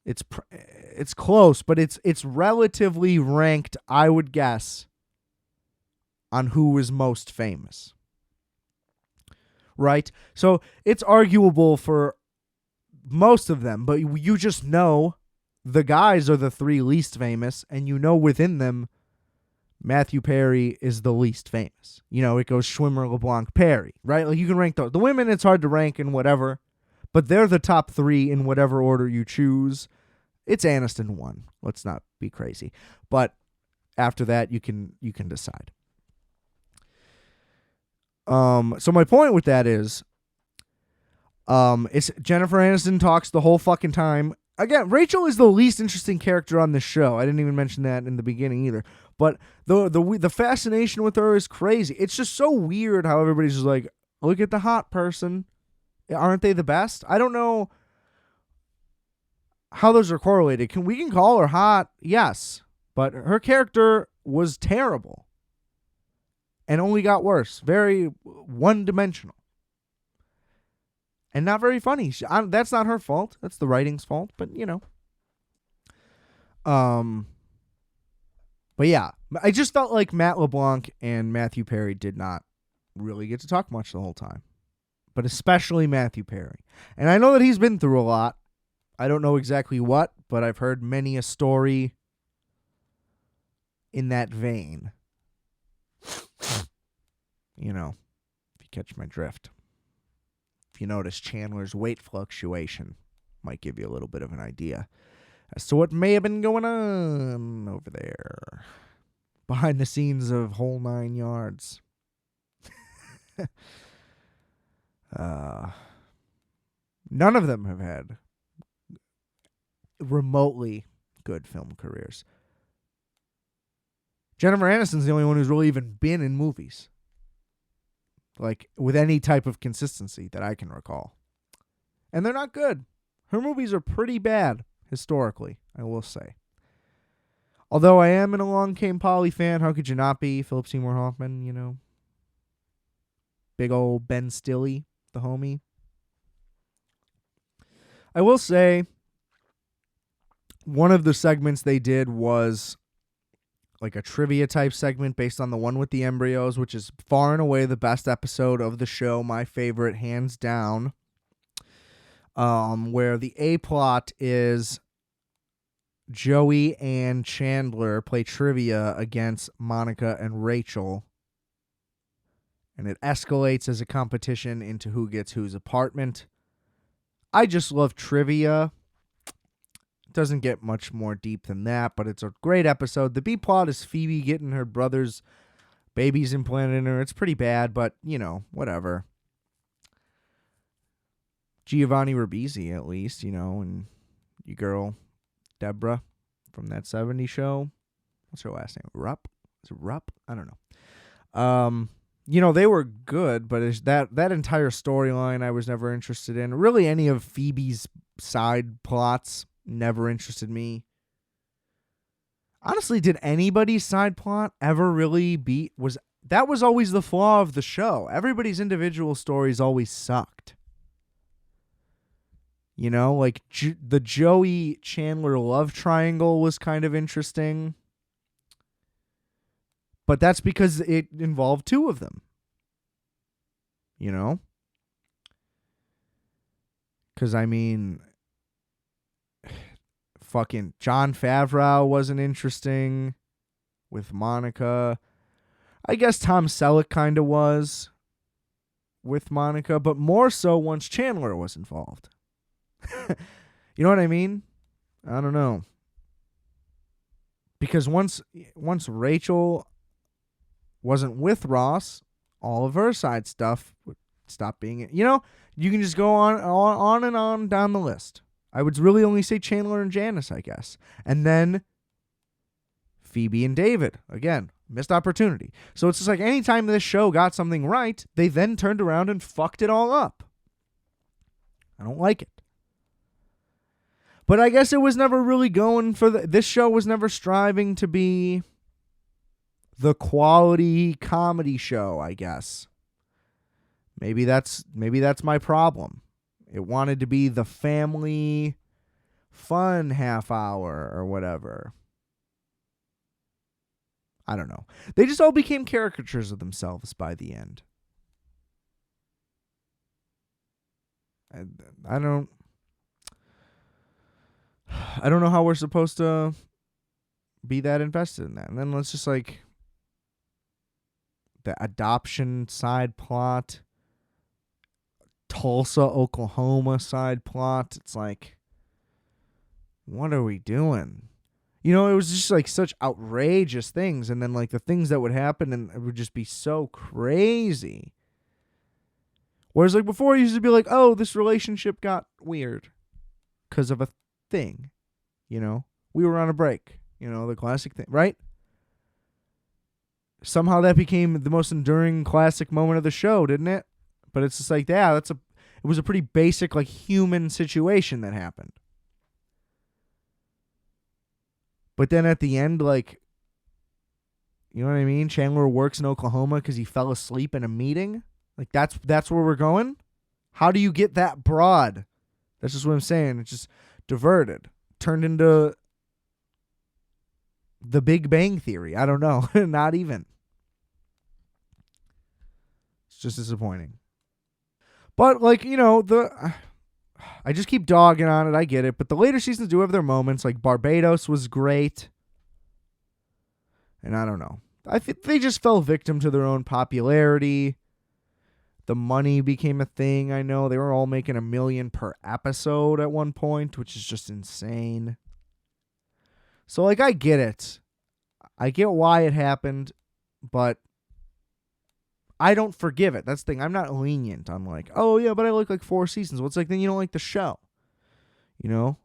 it's close, but it's relatively ranked, I would guess, on who is most famous. Right? So it's arguable for most of them, but you just know the guys are the three least famous, and you know within them Matthew Perry is the least famous. You know, it goes Schwimmer, LeBlanc, Perry, right? Like you can rank the women, it's hard to rank in whatever, but they're the top three in whatever order you choose. It's Aniston 1. Let's not be crazy. But after that, you can decide. So my point with that is, it's Jennifer Aniston talks the whole fucking time. Again, Rachel is the least interesting character on this show. I didn't even mention that in the beginning either. But the fascination with her is crazy. It's just so weird how everybody's just like, look at the hot person. Aren't they the best? I don't know how those are correlated. We can call her hot, yes. But her character was terrible. And only got worse. Very one-dimensional. And not very funny. That's not her fault. That's the writing's fault. But, you know. But yeah. I just felt like Matt LeBlanc and Matthew Perry did not really get to talk much the whole time. But especially Matthew Perry. And I know that he's been through a lot. I don't know exactly what, but I've heard many a story in that vein. You know, if you catch my drift. If you notice Chandler's weight fluctuation, might give you a little bit of an idea as to what may have been going on over there. Behind the scenes of Whole 9 Yards. None of them have had remotely good film careers. Jennifer Aniston's the only one who's really even been in movies. Like, with any type of consistency that I can recall. And they're not good. Her movies are pretty bad, historically, I will say. Although I am an Along Came Polly fan, how could you not be? Philip Seymour Hoffman, you know. Big old Ben Stille, the homie. I will say, one of the segments they did was like a trivia type segment based on the one with the embryos, which is far and away the best episode of the show, my favorite, hands down. Where the A plot is Joey and Chandler play trivia against Monica and Rachel. And it escalates as a competition into who gets whose apartment. I just love trivia. Doesn't get much more deep than that, but it's a great episode. The B plot is Phoebe getting her brother's babies implanted in her. It's pretty bad, but, you know, whatever. Giovanni Ribisi, at least, you know, and your girl, Deborah, from that 70s show. What's her last name? Rupp? Is it Rupp? I don't know. You know, they were good, but it's that entire storyline I was never interested in. Really, any of Phoebe's side plots never interested me. Honestly, did anybody's side plot ever really that was always the flaw of the show. Everybody's individual stories always sucked. You know, like the Joey Chandler love triangle was kind of interesting. But that's because it involved two of them. You know? Because, I mean, fucking Jon Favreau wasn't interesting with Monica. I guess Tom Selleck kind of was with Monica, but more so once Chandler was involved. You know what I mean? I don't know. Because once Rachel wasn't with Ross, all of her side stuff would stop being, you know, you can just go on and on down the list. I would really only say Chandler and Janice, I guess. And then Phoebe and David. Again, missed opportunity. So it's just like anytime this show got something right, they then turned around and fucked it all up. I don't like it. But I guess it was never really going for this show was never striving to be the quality comedy show, I guess. Maybe that's my problem. It wanted to be the family fun half hour or whatever. I don't know. They just all became caricatures of themselves by the end. I don't know how we're supposed to be that invested in that. And then let's just like the adoption side plot, Tulsa, Oklahoma side plot. It's like, what are we doing? You know, it was just like such outrageous things. And then like the things that would happen and it would just be so crazy. Whereas like before it used to be like, oh, this relationship got weird because of a thing. You know, we were on a break. You know, the classic thing, right? Somehow that became the most enduring classic moment of the show, didn't it? But it's just like, yeah, it was a pretty basic, like, human situation that happened. But then at the end, like, you know what I mean? Chandler works in Oklahoma because he fell asleep in a meeting. Like, that's where we're going? How do you get that broad? That's just what I'm saying. It's just diverted. Turned into the Big Bang Theory. I don't know. Not even. It's just disappointing. But, like, you know, I just keep dogging on it. I get it. But the later seasons do have their moments. Like, Barbados was great. And I don't know. I think they just fell victim to their own popularity. The money became a thing. I know they were all making $1 million per episode at one point, which is just insane. So, like, I get it. I get why it happened, but I don't forgive it. That's the thing. I'm not lenient. I'm like, oh, yeah, but I like 4 seasons. Well, it's like, then you don't like the show. You know?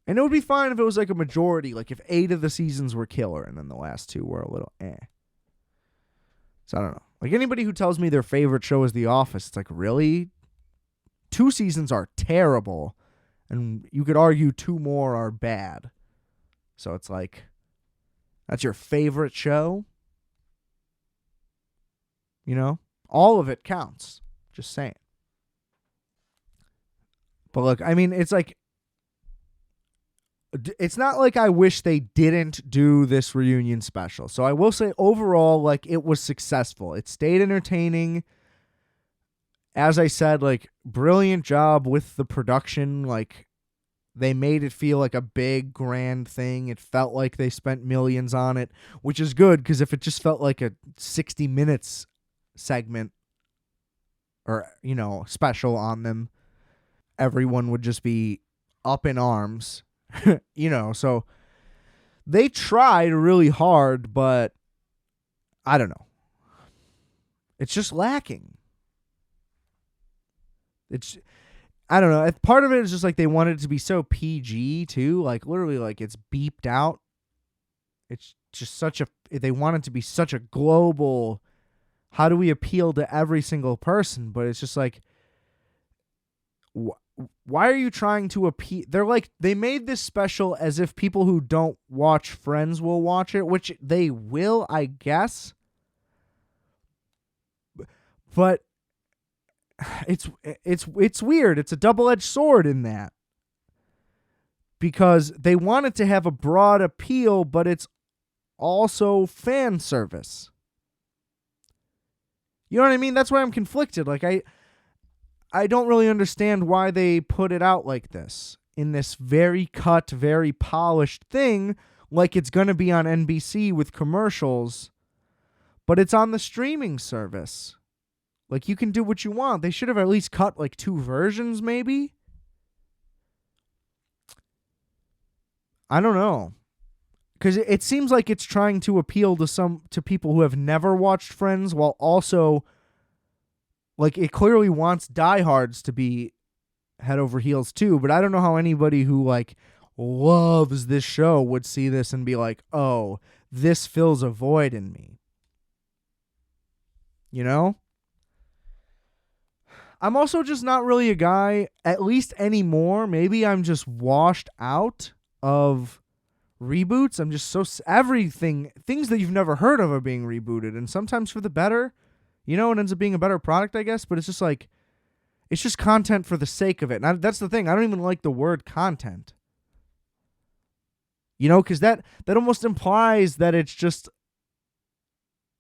And it would be fine if it was like a majority, like if 8 of the seasons were killer and then the last 2 were a little eh. So I don't know. Like anybody who tells me their favorite show is The Office, it's like, really? 2 seasons are terrible. And you could argue 2 more are bad. So it's like, that's your favorite show? You know? All of it counts. Just saying. But look, I mean, it's like, it's not like I wish they didn't do this reunion special. So I will say overall, like, it was successful. It stayed entertaining. As I said, like, brilliant job with the production. Like, they made it feel like a big, grand thing. It felt like they spent millions on it, which is good because if it just felt like a 60 minutes segment or, you know, special on them, everyone would just be up in arms. You know, so they tried really hard, but I don't know. It's just lacking. I don't know. Part of it is just like they wanted it to be so PG too. Like literally like it's beeped out. It's just they want it to be such a global, how do we appeal to every single person? But it's just like, why are you trying to appeal? They're like, they made this special as if people who don't watch Friends will watch it, which they will, I guess. But it's weird. It's a double-edged sword in that. Because they want it to have a broad appeal, but it's also fan service. You know what I mean? That's why I'm conflicted. Like, I don't really understand why they put it out like this, in this very cut, very polished thing, like it's going to be on NBC with commercials, but it's on the streaming service. Like, you can do what you want. They should have at least cut like 2 versions, maybe? I don't know. Because it seems like it's trying to appeal to people who have never watched Friends, while also, like, it clearly wants diehards to be head over heels too, but I don't know how anybody who, like, loves this show would see this and be like, oh, this fills a void in me. You know? I'm also just not really a guy, at least anymore, maybe I'm just washed out of reboots. I'm just so things that you've never heard of are being rebooted, and sometimes for the better. You know, it ends up being a better product, I guess. But it's just like, it's just content for the sake of it. And that's the thing. I don't even like the word content. You know, because that almost implies that it's just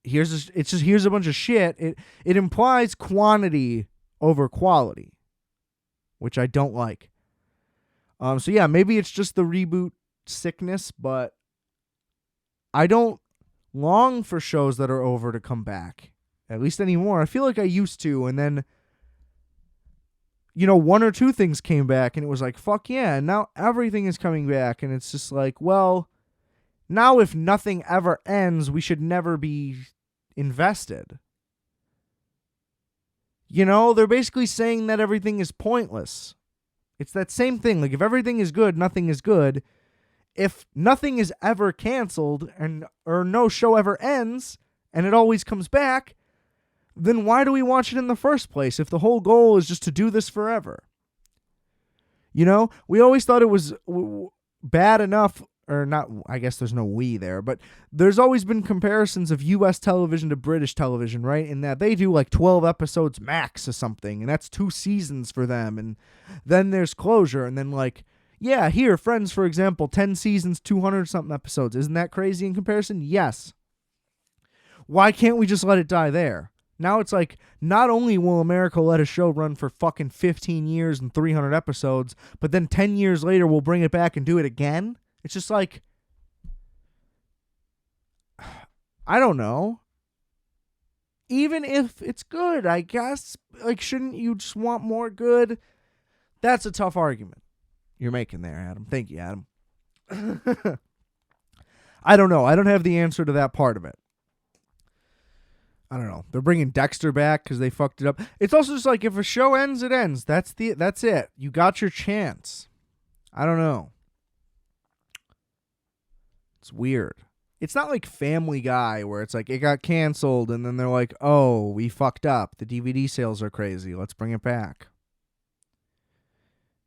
here's a bunch of shit. It implies quantity over quality, which I don't like. So yeah, maybe it's just the reboot sickness, but I don't long for shows that are over to come back, at least anymore. I feel like I used to, and then, you know, one or two things came back, and it was like, fuck yeah, and now everything is coming back, and it's just like, well, now if nothing ever ends, we should never be invested. You know, they're basically saying that everything is pointless. It's that same thing. Like, if everything is good, nothing is good. If nothing is ever canceled or no show ever ends and it always comes back, then why do we watch it in the first place if the whole goal is just to do this forever? You know, we always thought it was bad enough, or not, I guess there's no we there, but there's always been comparisons of U.S. television to British television, right? In that they do like 12 episodes max or something, and that's 2 seasons for them, and then there's closure, and then like, yeah, here, Friends, for example, 10 seasons, 200-something episodes. Isn't that crazy in comparison? Yes. Why can't we just let it die there? Now it's like, not only will America let a show run for fucking 15 years and 300 episodes, but then 10 years later we'll bring it back and do it again? It's just like, I don't know. Even if it's good, I guess, like, shouldn't you just want more good? That's a tough argument you're making there, Adam. Thank you, Adam. I don't know. I don't have the answer to that part of it. I don't know. They're bringing Dexter back because they fucked it up. It's also just like, if a show ends, it ends. That's it. You got your chance. I don't know. It's weird. It's not like Family Guy where it's like it got canceled and then they're like, oh, we fucked up. The DVD sales are crazy. Let's bring it back.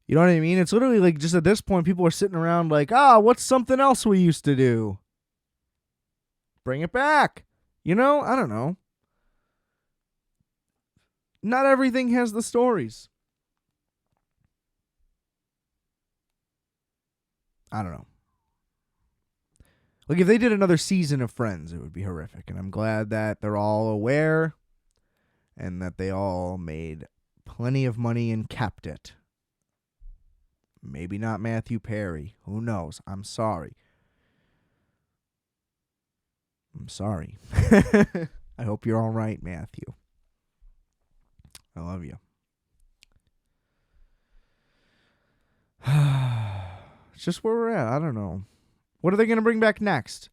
You know what I mean? It's literally like, just at this point, people are sitting around like, what's something else we used to do? Bring it back. You know? I don't know. Not everything has the stories. I don't know. Like, if they did another season of Friends, it would be horrific. And I'm glad that they're all aware and that they all made plenty of money and kept it. Maybe not Matthew Perry. Who knows? I'm sorry. I hope you're all right, Matthew. I love you. It's just where we're at. I don't know. What are they going to bring back next?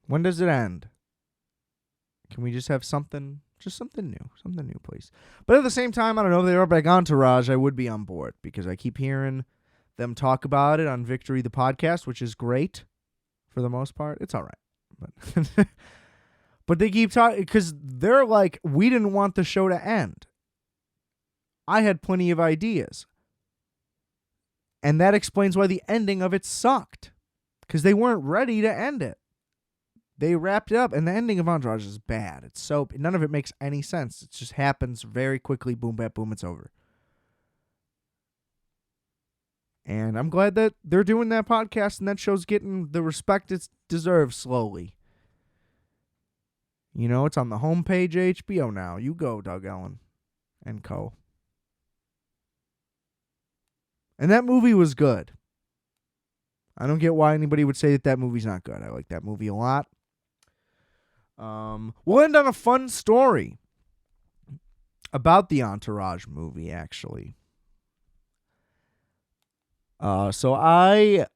When does it end? Can we just have something new, please? But at the same time, I don't know, if they were back Entourage, I would be on board, because I keep hearing them talk about it on Victory the Podcast, which is great for the most part. It's all right. But but they keep talking, because they're like, we didn't want the show to end. I had plenty of ideas. And that explains why the ending of it sucked. Because they weren't ready to end it. They wrapped it up, and the ending of Entourage is bad. It's so, none of it makes any sense. It just happens very quickly. Boom, bam, boom, it's over. And I'm glad that they're doing that podcast, and that show's getting the respect it deserves slowly. You know, it's on the homepage of HBO now. You go, Doug Ellen and co. And that movie was good. I don't get why anybody would say that movie's not good. I like that movie a lot. We'll end on a fun story about the Entourage movie, actually. So I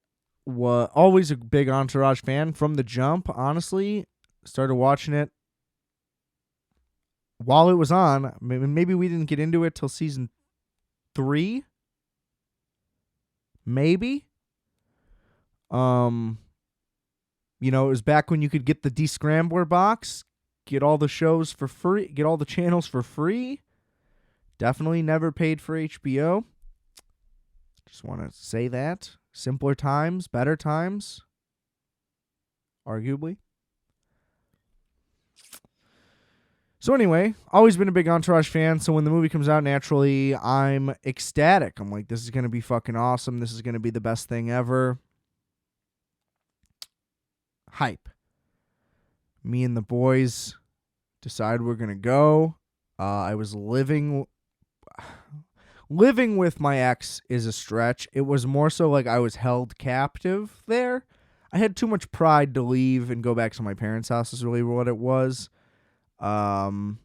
was always a big Entourage fan from the jump, honestly. Started watching it while it was on. Maybe we didn't get into it till season 3. Maybe. You know, it was back when you could get the Descrambler box, get all the shows for free, get all the channels for free. Definitely never paid for HBO. Just want to say that. Simpler times, better times, arguably. So anyway, always been a big Entourage fan, so when the movie comes out, naturally, I'm ecstatic. I'm like, this is going to be fucking awesome. This is going to be the best thing ever. Hype. Me and the boys decide we're going to go. I was living with my ex is a stretch. It was more so like I was held captive there. I had too much pride to leave and go back to my parents' house is really what it was. So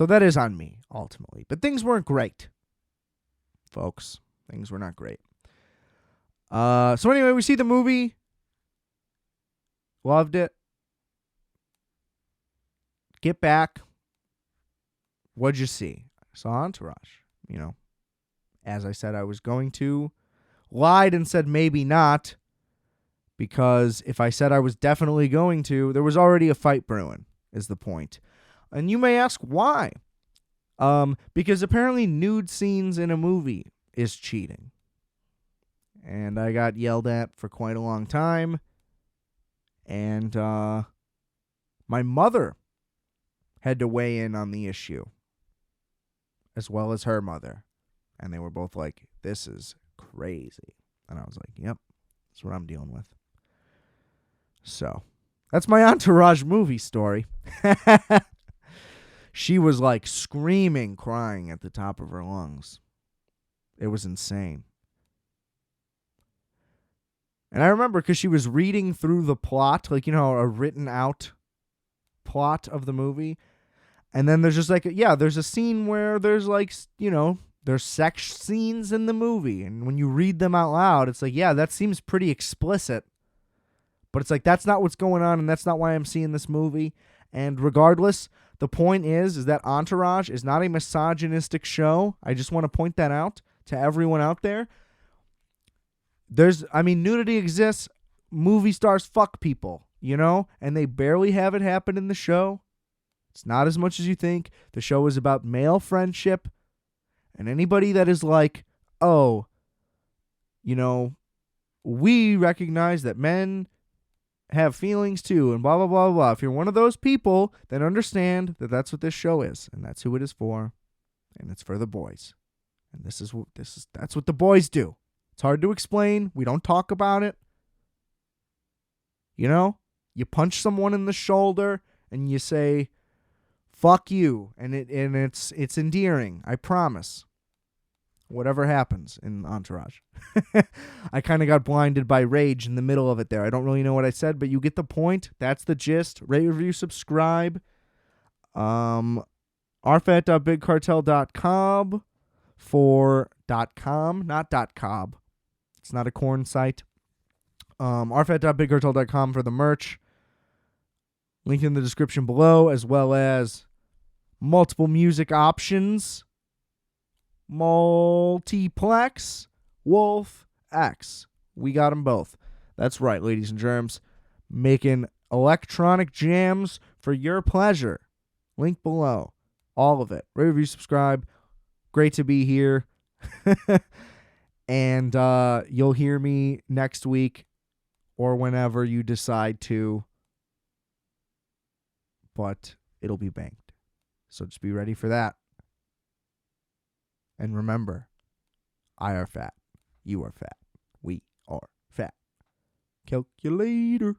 that is on me, ultimately. But things weren't great, folks. Things were not great. So anyway, we see the movie. Loved it. Get back. What'd you see? I saw Entourage. You know, as I said I was going to. Lied and said maybe not. Because if I said I was definitely going to, there was already a fight brewing, is the point. And you may ask why. Because apparently nude scenes in a movie is cheating. And I got yelled at for quite a long time. And my mother had to weigh in on the issue, as well as her mother. And they were both like, this is crazy. And I was like, yep, that's what I'm dealing with. So, that's my Entourage movie story. She was like screaming, crying at the top of her lungs. It was insane. And I remember because she was reading through the plot, like, you know, a written out plot of the movie. And then there's just like, there's a scene where there's like, you know, there's sex scenes in the movie. And when you read them out loud, it's like, yeah, that seems pretty explicit. But it's like, that's not what's going on, and that's not why I'm seeing this movie. And regardless, the point is that Entourage is not a misogynistic show. I just want to point that out to everyone out there. Nudity exists. Movie stars fuck people, you know? And they barely have it happen in the show. It's not as much as you think. The show is about male friendship. And anybody that is like, oh, you know, we recognize that men have feelings too, and blah, blah, blah, blah. If you're one of those people, then understand that that's what this show is, and that's who it is for, and it's for the boys. And that's what the boys do. It's hard to explain. We don't talk about it. You know, you punch someone in the shoulder and you say, fuck you, and it's endearing, I promise. Whatever happens in Entourage. I kind of got blinded by rage in the middle of it there. I don't really know what I said, but you get the point. That's the gist. Rate, review, subscribe. RFAT.bigcartel.com for .com, not .cob. It's not a corn site. RFAT.bigcartel.com for the merch. Link in the description below, as well as multiple music options. Multiplex, Wolf, X. We got them both. That's right, ladies and germs. Making electronic jams for your pleasure. Link below. All of it. Rate, review, subscribe. Great to be here. And you'll hear me next week or whenever you decide to. But it'll be banked. So just be ready for that. And remember, I are fat. You are fat. We are fat. Calculator.